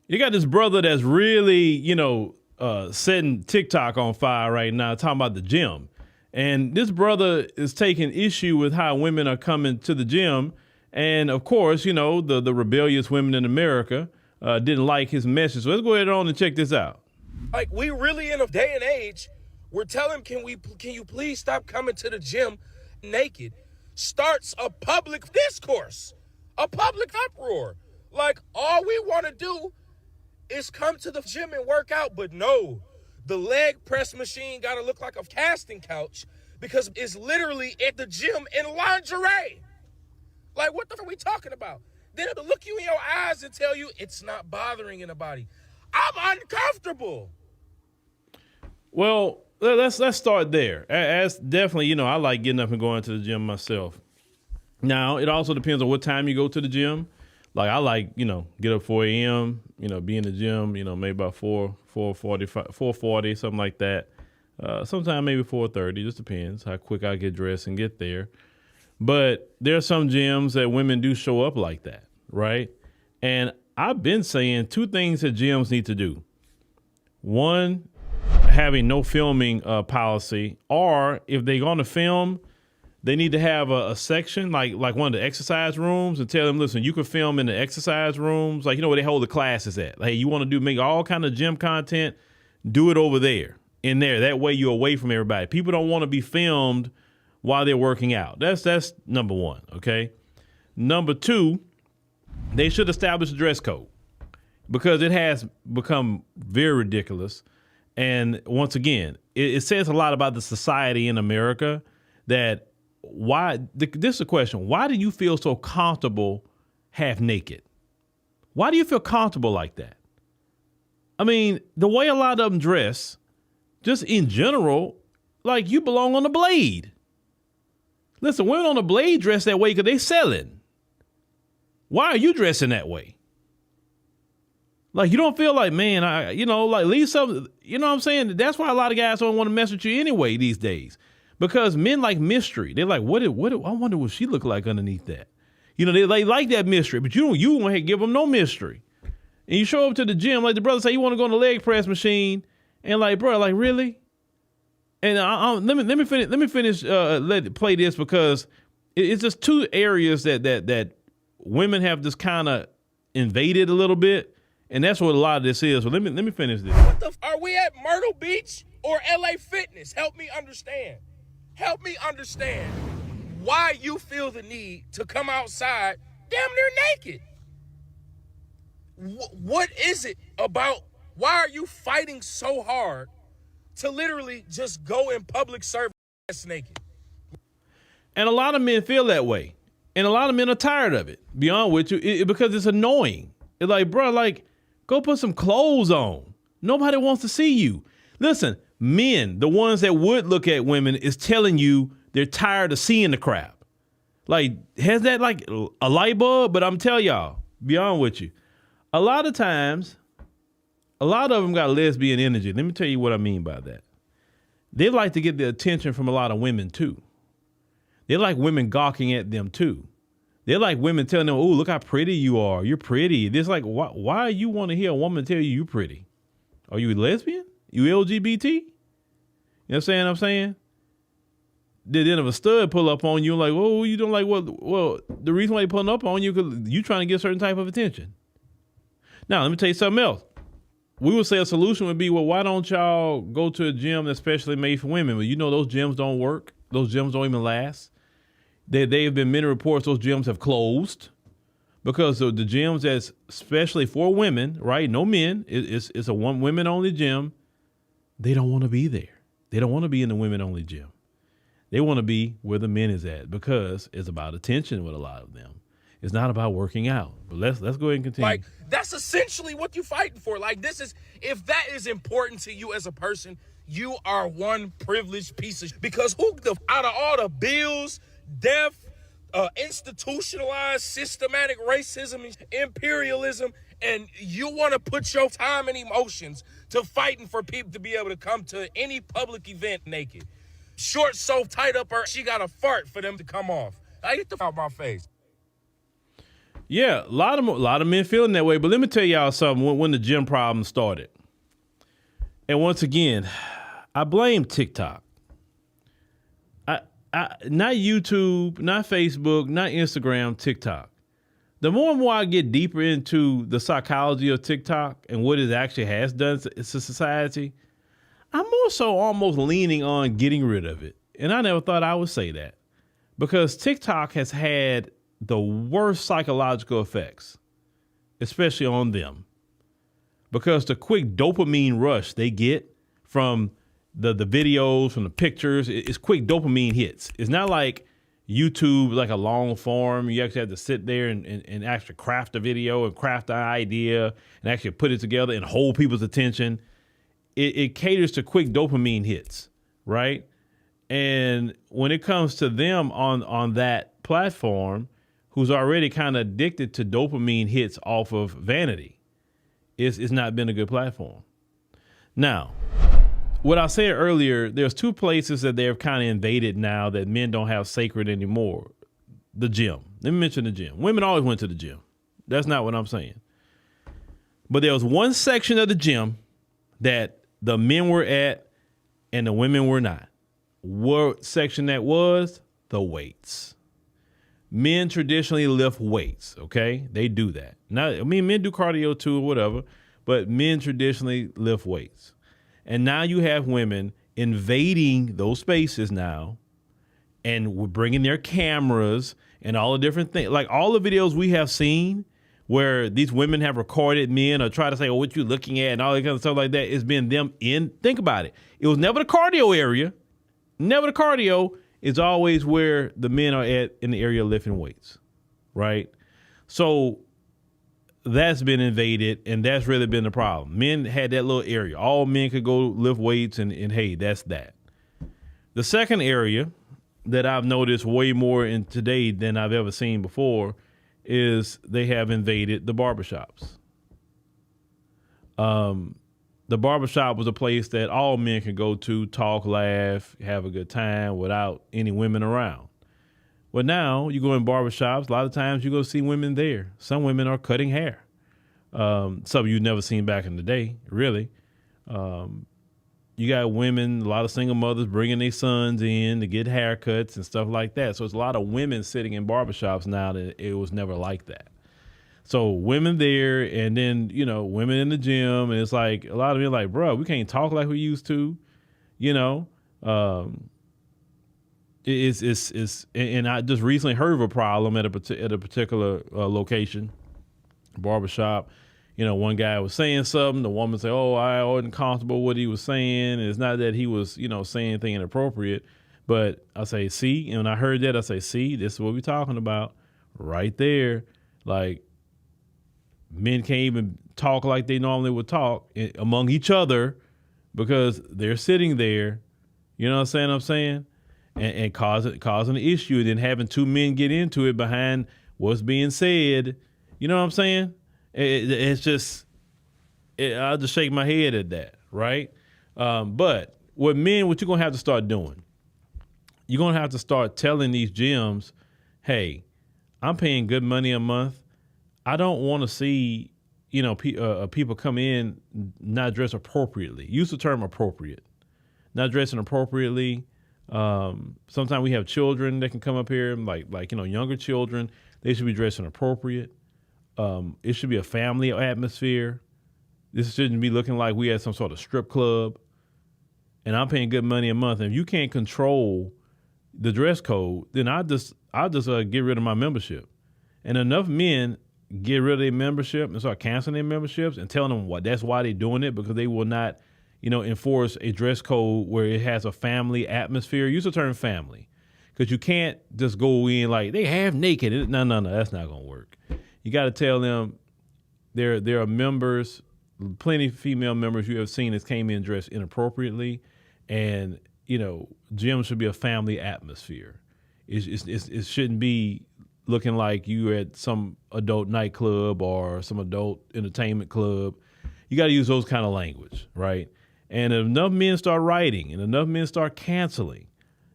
You got this brother that's really, setting TikTok on fire right now, talking about the gym. And this brother is taking issue with how women are coming to the gym. And of course, the rebellious women in America didn't like his message. So let's go ahead on and check this out. Like, we really in a day and age, we're telling can you please stop coming to the gym naked? Starts a public discourse, a public uproar. Like, all we want to do is come to the gym and work out, but no, the leg press machine got to look like a casting couch because it's literally at the gym in lingerie. Like, what the fuck are we talking about? Then it'll look you in your eyes and tell you it's not bothering anybody. I'm uncomfortable. Well, let's start there. As definitely, I like getting up and going to the gym myself. Now, it also depends on what time you go to the gym. Like, I like, get up 4 a.m., be in the gym, maybe about 4:40, something like that. Sometime maybe 4:30, just depends how quick I get dressed and get there. But there are some gyms that women do show up like that, right? And I've been saying two things that gyms need to do. One, having no filming policy, or if they're going to film, they need to have a section like one of the exercise rooms and tell them, listen, you can film in the exercise rooms, like, where they hold the classes at. Hey, you want to make all kind of gym content, do it over there, in there. That way you're away from everybody. People don't want to be filmed while they're working out. That's number one, okay? Number two, they should establish a dress code because it has become very ridiculous. And once again, it says a lot about the society in America that this is a question. Why do you feel so comfortable half naked? Why do you feel comfortable like that? I mean, the way a lot of them dress, just in general, like you belong on the blade. Listen, women on the blade dress that way because they selling. Why are you dressing that way? Like, you don't feel like, man, like leave something, you know what I'm saying? That's why a lot of guys don't want to mess with you anyway these days. Because men like mystery. They're like, I wonder what she look like underneath that. They like that mystery, but you want to give them no mystery. And you show up to the gym, like the brother say, you want to go on the leg press machine, and like, bro, like really? And let me finish. Play this because it's just two areas that women have just kind of invaded a little bit, and that's what a lot of this is. So let me finish this. Are we at Myrtle Beach or LA Fitness? Help me understand. Help me understand why you feel the need to come outside damn near naked. What is it about? Why are you fighting so hard to literally just go in public service naked? And a lot of men feel that way. And a lot of men are tired of it, beyond with you, because it's annoying. It's like, bro, like, go put some clothes on. Nobody wants to see you. Listen, men, the ones that would look at women, is telling you they're tired of seeing the crap. Like, has that like a light bulb? But I'm telling y'all, beyond with you, a lot of times, a lot of them got lesbian energy. Let me tell you what I mean by that. They like to get the attention from a lot of women too. They like women gawking at them too. They like women telling them, oh, look how pretty you are. You're pretty. It's like, why you want to hear a woman tell you you're pretty? Are you a lesbian? You LGBT? You know what I'm saying? Then if a stud pull up on you, like, oh, you don't like what? Well, the reason why they pulling up on you because you trying to get a certain type of attention. Now, let me tell you something else. We would say a solution would be, well, why don't y'all go to a gym that's specially made for women? Well, those gyms don't work. Those gyms don't even last. There have been many reports those gyms have closed because of the gyms that's especially for women, right? No men. It's a women only gym. They don't want to be there. They don't want to be in the women only gym. They want to be where the men is at because it's about attention with a lot of them. It's not about working out. But let's go ahead and continue. Like, that's essentially what you're fighting for. Like, if that is important to you as a person, you are one privileged piece of because out of all the bills, death, institutionalized systematic racism and imperialism, and you want to put your time and emotions to fighting for people to be able to come to any public event naked. Shorts so tight up her, she got a fart for them to come off. I get the out my face. Yeah, a lot of men feeling that way. But let me tell y'all something. When the gym problem started, and once again, I blame TikTok. Not YouTube, not Facebook, not Instagram, TikTok. The more and more I get deeper into the psychology of TikTok and what it actually has done to society, I'm more so almost leaning on getting rid of it. And I never thought I would say that, because TikTok has had the worst psychological effects, especially on them, because the quick dopamine rush they get from the videos, from the pictures, it's quick dopamine hits. It's not like YouTube, like a long form. You actually have to sit there and actually craft a video and craft an idea and actually put it together and hold people's attention. It caters to quick dopamine hits, right? And when it comes to them on that platform, who's already kind of addicted to dopamine hits off of vanity, it's not been a good platform. Now, what I said earlier, there's two places that they've kind of invaded now that men don't have sacred anymore. The gym. Let me mention the gym. Women always went to the gym. That's not what I'm saying. But there was one section of the gym that the men were at and the women were not. What section that was? The weights. Men traditionally lift weights, okay? They do that. Now, I mean, men do cardio too or whatever, but men traditionally lift weights. And now you have women invading those spaces now, and we're bringing their cameras and all the different things. Like all the videos we have seen where these women have recorded men or try to say, oh, what you looking at and all that kind of stuff like that, it's been them in. Think about it. It was never the cardio area. Never the cardio. It's always where the men are at in the area lifting weights, right? So that's been invaded, and that's really been the problem. Men had that little area. All men could go lift weights, and hey, that's that. The second area that I've noticed way more in today than I've ever seen before is they have invaded the barbershops. The barbershop was a place that all men could go to, talk, laugh, have a good time without any women around. Well, now you go in barbershops, a lot of times you go see women there. Some women are cutting hair. Some you've never seen back in the day, really. You got women, a lot of single mothers bringing their sons in to get haircuts and stuff like that. So it's a lot of women sitting in barbershops now that it was never like that. So women there, and then, you know, women in the gym. And it's like a lot of men like, bro, we can't talk like we used to, you know. And I just recently heard of a problem at a particular location, barbershop. You know, one guy was saying something, the woman said, oh, I wasn't comfortable with what he was saying. And it's not that he was, you know, saying anything inappropriate, but I say, see, and when I heard that, I say, see, this is what we're talking about right there. Like, men can't even talk like they normally would talk among each other because they're sitting there, you know what I'm saying? And causing an issue, and then having two men get into it behind what's being said. You know what I'm saying? It's just, I'll just shake my head at that, right? But what you're going to have to start doing, you're going to have to start telling these gyms, hey, I'm paying good money a month. I don't want to see, you know, people come in not dressed appropriately. Use the term appropriate. Not dressing appropriately. Sometimes we have children that can come up here, like you know, younger children. They should be dressing appropriate. It should be a family atmosphere. This shouldn't be looking like we at some sort of strip club. And I'm paying good money a month. And if you can't control the dress code, then I'll just get rid of my membership. And enough men get rid of their membership and start canceling their memberships and telling them that's why they're doing it, because they will not, you know, enforce a dress code where it has a family atmosphere. Use the term family, because you can't just go in like they half naked. No, that's not going to work. You got to tell them there are members, plenty of female members you have seen that came in dressed inappropriately, and, you know, gyms should be a family atmosphere. It shouldn't be looking like you at some adult nightclub or some adult entertainment club. You got to use those kind of language, right? And if enough men start writing and enough men start canceling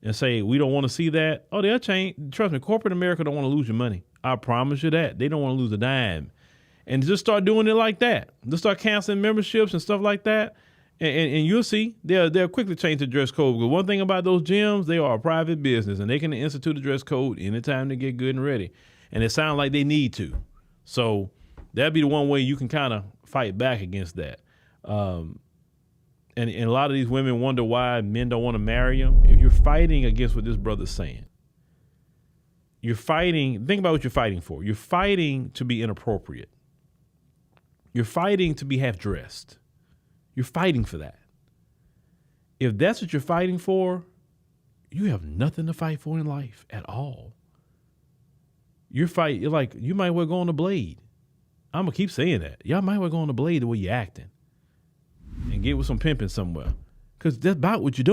and say, we don't want to see that, oh, they'll change. Trust me, corporate America don't want to lose your money. I promise you that. They don't want to lose a dime. And just start doing it like that. Just start canceling memberships and stuff like that. And you'll see they'll quickly change the dress code. Because one thing about those gyms, they are a private business and they can institute a dress code anytime they get good and ready. And it sounds like they need to. So that'd be the one way you can kind of fight back against that. And a lot of these women wonder why men don't want to marry them. If you're fighting against what this brother's saying, you're fighting. Think about what you're fighting for. You're fighting to be inappropriate. You're fighting to be half dressed. You're fighting for that. If that's what you're fighting for, you have nothing to fight for in life at all. You're like, you might well go on the blade. I'm going to keep saying that. Y'all might well go on the blade the way you're acting and get with some pimping somewhere. Because that's about what you're doing.